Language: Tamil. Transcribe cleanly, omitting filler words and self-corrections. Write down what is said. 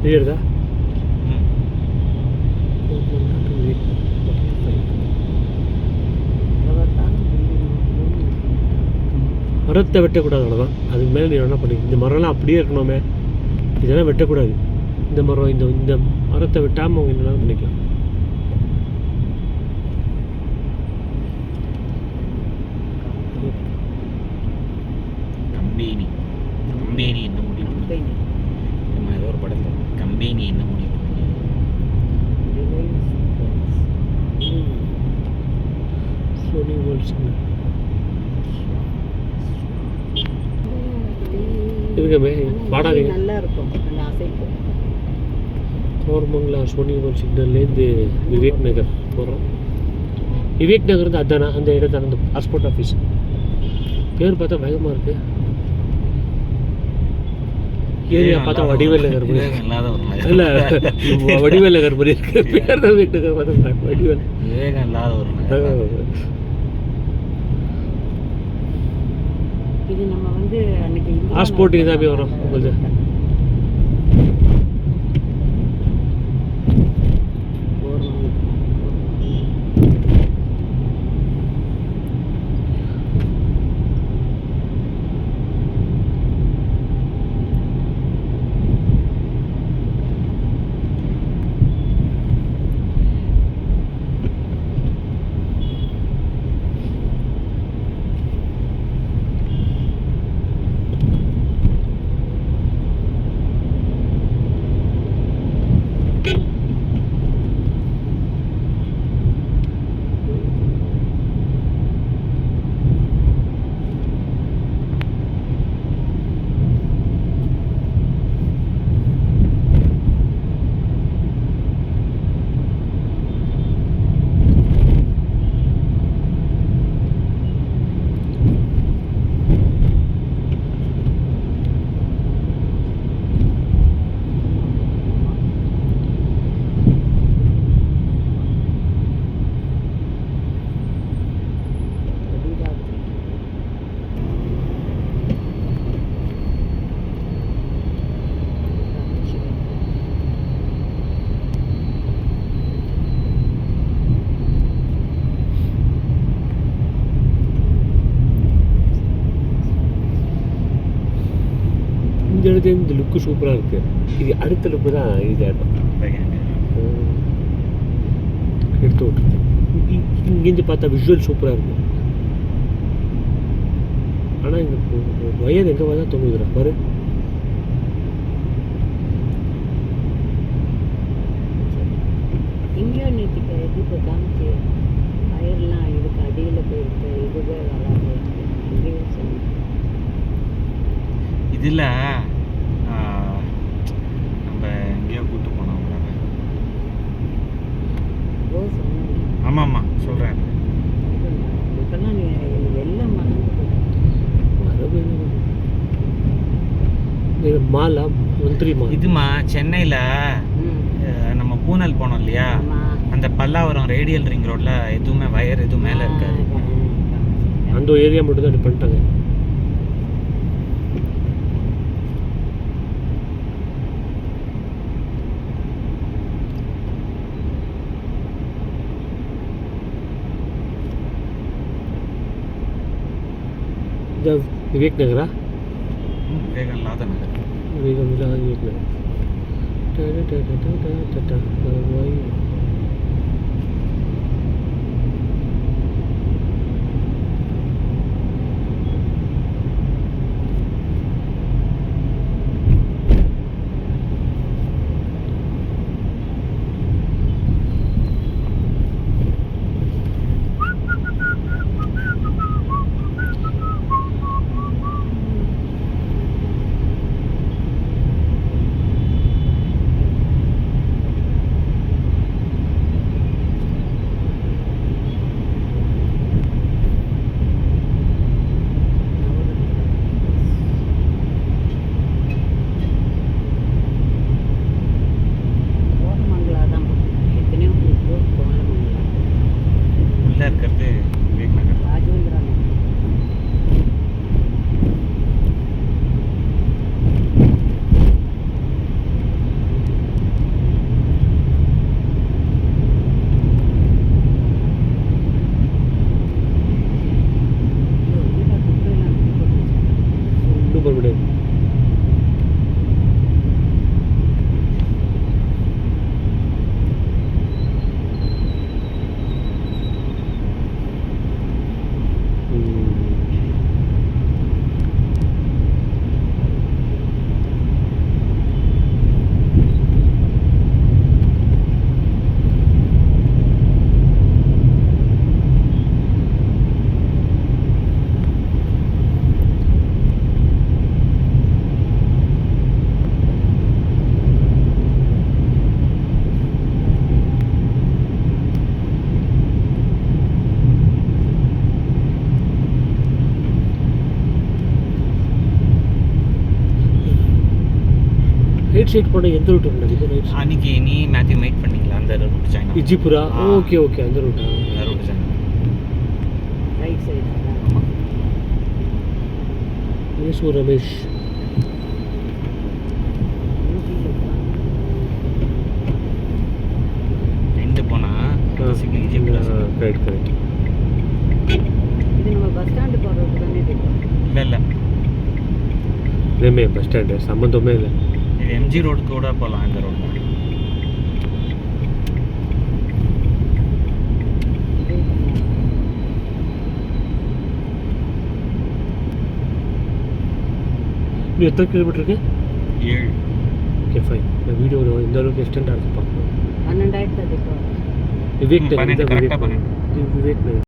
தெரியுதா? மரத்தை வெட்டக்கூடாது, அவ்வளோதான். அதுக்கு மேலே நீ என்ன பண்ணி, இந்த மரம்லாம் அப்படியே இருக்கணுமே, இதெல்லாம் வெட்டக்கூடாது. இந்த மரம் இந்த மரத்தை வெட்டாமல் அவங்க என்னெல்லாம் பண்ணிக்கலாம். கம்பெனி கம்பெனி என்ன முடிவு நம்ம ஏதோ ஒரு படத்தில் கம்பெனி என்ன முடிவு சோனி வேர்ல்ட்ஸுங்க இருக்குமே, பாடாதீங்க. நல்லா இருக்கும் அந்த அசைப்பு. கோரமங்கலா சோனி வேர்ல்ட் சிக்னல்லேருந்து விவேக் நகர் போகிறோம். விவேக் நகர் வந்து அதானா அந்த இடத்தான அந்த பாஸ்போர்ட் ஆஃபீஸ் பேர் பார்த்தா வேகமாக இருக்குது. ஏரியா பார்த்தா வடிவேல் நகர் மாதிரி இல்லை, வடிவேல் நகர் மாதிரி இருக்கு. பேர் தான் விவேக் நகர் பார்த்தா வடிவேல் விவேகம் இல்லாத ஒரு நகர். இது நம்ம வந்து அன்னைக்கு பாஸ்போர்ட்டுக்கு தான் போய் வரோம் உங்களுக்கு. இந்த இடத்துல இந்த லுக்கு சூப்பராக இருக்குது. இது அடுத்த லுக்கு தான் இது இடம் எடுத்து விட்டு இங்கேருந்து பார்த்தா விஷுவல் சூப்பராக இருக்குது. ஆனால் இந்த வயது எங்கே பார்த்தா தொங்குதுடா பாரு. இங்கேயோ நேற்றுக்கு இது இப்போ காமிச்சு வயர்லாம் இதுக்கு அடியில் போயிருக்கு. இதுவே வராது இங்கேயோ சொல்லி இதில் நம்ம எங்கேயோ கூப்பிட்டு போனோம். ஆமாம் ஆமாம் சொல்கிறேன். இப்போல்லாம் நீ எல்லாம் மறந்து மாலா மந்திரி மால். இதுமா சென்னையில் நம்ம பூனல் போனோம் இல்லையா, அந்த பல்லாவரம் ரேடியல் ரிங் ரோட்டில் எதுவுமே வயர் எதுவும் மேலே இருக்காது. அந்த ஏரியா மட்டும் தான் பண்ணிட்டாங்க. विवेक नगर विवेक इलाद नगर विवेक नगर ரைட் சைடு போனால் எந்த ரூட் வந்தது இப்போ ரைட் அன்னைக்கு நீ மேத்யூ மீட் பண்ணீங்களா அந்த ரூட் ஜாயின் இஜிபுரா ஆ. ஓகே ஓகே அந்த ரூட்டா அந்த ரூட் ஜாயின் ரைட் சைடு ஆமாம் ஏசு ரமேஷ் எண்டு போனால் பேசிக்கலி ஈஜிப்ட் ரைட் கரெக்ட் இது நம்ம பஸ் ஸ்டாண்டு போகிறதுக்கு தானே இருக்கும். இல்லை இல்லை இதேமே பஸ் ஸ்டாண்டு சம்மந்தமே இல்லை இது எம்ஜி ரோடுக்கு கூட போகலாம் இந்த ரோடு இன்னும் எத்தனை கிலோமீட்டர் இருக்கு 7 ஓகே ஃபைன் நான் வீடியோ இந்த அளவுக்கு எக்ஸ்டெண்ட் ஆகுது பார்க்கணும் 12,000 இப்போ விவேக் பன்னெண்டு, நகர் correct ஆ விவேக் நகர்